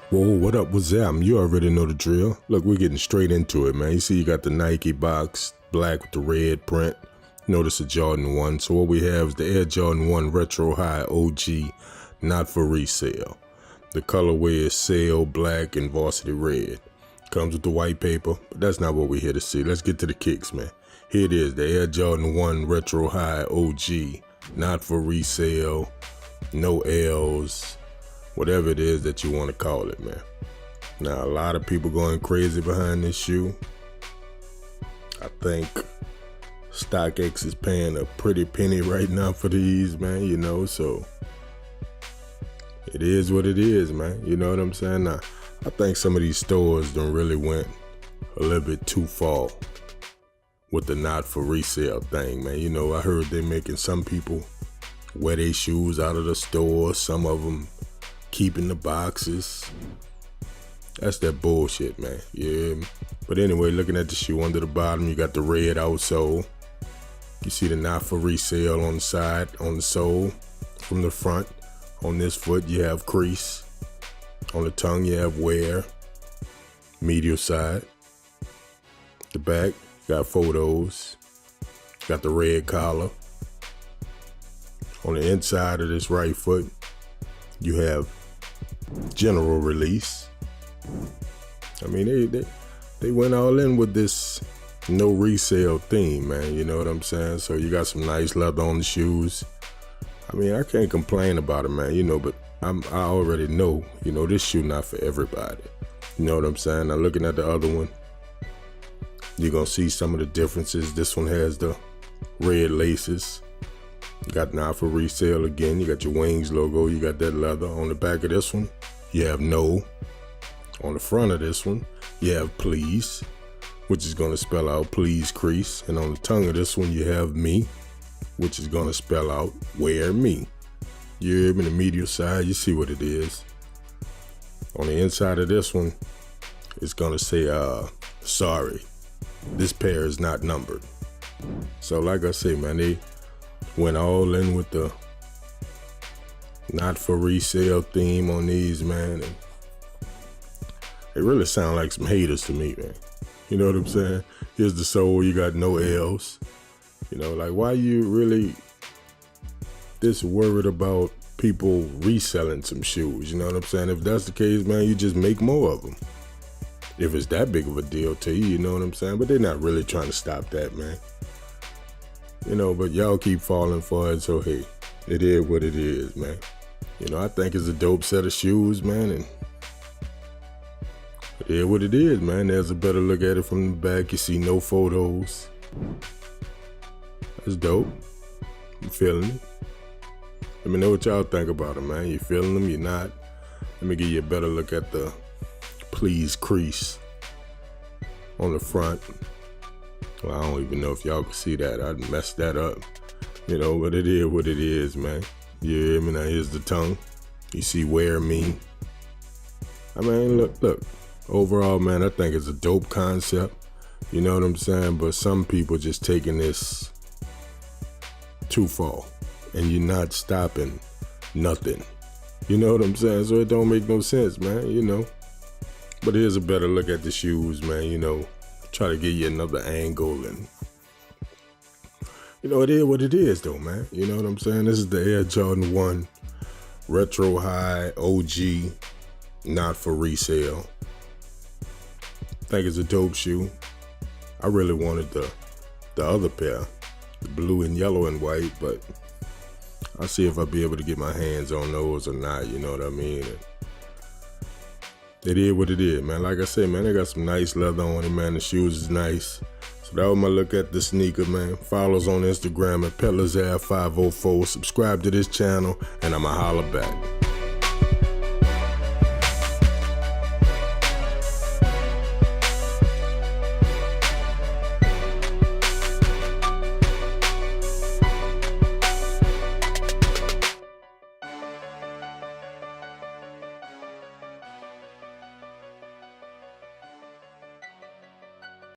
Whoa, what up, what's up? You already know the drill. Look, we're getting straight into it, man. You see you got the Nike box, black with the red print. Notice the Jordan 1. So what we have is the Air Jordan 1 Retro High OG, not for resale. The colorway is sail black and varsity red. Comes with the white paper, but that's not what we're here to see. Let's get to the kicks, man. Here it is, the Air Jordan 1 Retro High OG, not for resale, no L's, whatever it is that you want to call it, man. Now, a lot of people going crazy behind this shoe. I think StockX is paying a pretty penny right now for these, man, you know, so it is what it is, man. You know what I'm saying? Now, I think some of these stores done really went a little bit too far with the not for resale thing, man. You know, I heard they making some people wear their shoes out of the store, some of them keeping the boxes. That's that bullshit, man. Yeah. But anyway, looking at the shoe under the bottom, you got the red outsole. You see the not for resale on the side, on the sole. From the front, on this foot, you have crease. On the tongue, you have wear. Medial side. The back, got photos. Got the red collar. On the inside of this right foot, you have general release. I mean, they went all in with this no resale theme, man. You know what I'm saying? So you got some nice leather on the shoes. I mean, I can't complain about it, man. You know, but I already know, you know, this shoe not for everybody. You know what I'm saying? Now looking at the other one, you're gonna see some of the differences. This one has the red laces. You got not for resale again. You got your Wings logo. You got that leather. On the back of this one, you have no. On the front of this one, you have please, which is going to spell out please crease. And on the tongue of this one, you have me, which is going to spell out wear me. You're in the medial side, you see what it is. On the inside of this one, it's going to say, sorry, this pair is not numbered. So like I say, man, they went all in with the not for resale theme on these, man. And they really sound like some haters to me, man. You know what I'm saying? Here's the sole, you got no L's. You know, like, why you really this worried about people reselling some shoes? You know what I'm saying? If that's the case, man, you just make more of them. If it's that big of a deal to you, you know what I'm saying? But they're not really trying to stop that, man. You know, but y'all keep falling for it, so hey, it is what it is, man. You know, I think it's a dope set of shoes, man, and it is what it is, man. There's a better look at it from the back. You see no photos. That's dope. I'm feeling it. Let me know what y'all think about them, man. You feeling them? You not? Let me give you a better look at the please crease on the front. Well, I don't even know if y'all can see that. I'd messed that up. You know, but it is what it is, man. You hear me? Now here's the tongue. You see wear me. I mean, look. Overall, man, I think it's a dope concept. You know what I'm saying? But some people just taking this too far. And you're not stopping nothing. You know what I'm saying? So it don't make no sense, man, you know. But here's a better look at the shoes, man, you know. Try to give you another angle, and you know, it is what it is though, man. You know what I'm saying? This is the Air Jordan 1 Retro High OG, not for resale. I think it's a dope shoe. I really wanted the other pair, the blue and yellow and white, but I'll see if I'll be able to get my hands on those or not, you know what I mean? It is what it is, man. Like I said, man, they got some nice leather on it, man. The shoes is nice. So that was my look at the sneaker, man. Follow us on Instagram at PeddlersAir504. Subscribe to this channel, and I'ma holla back.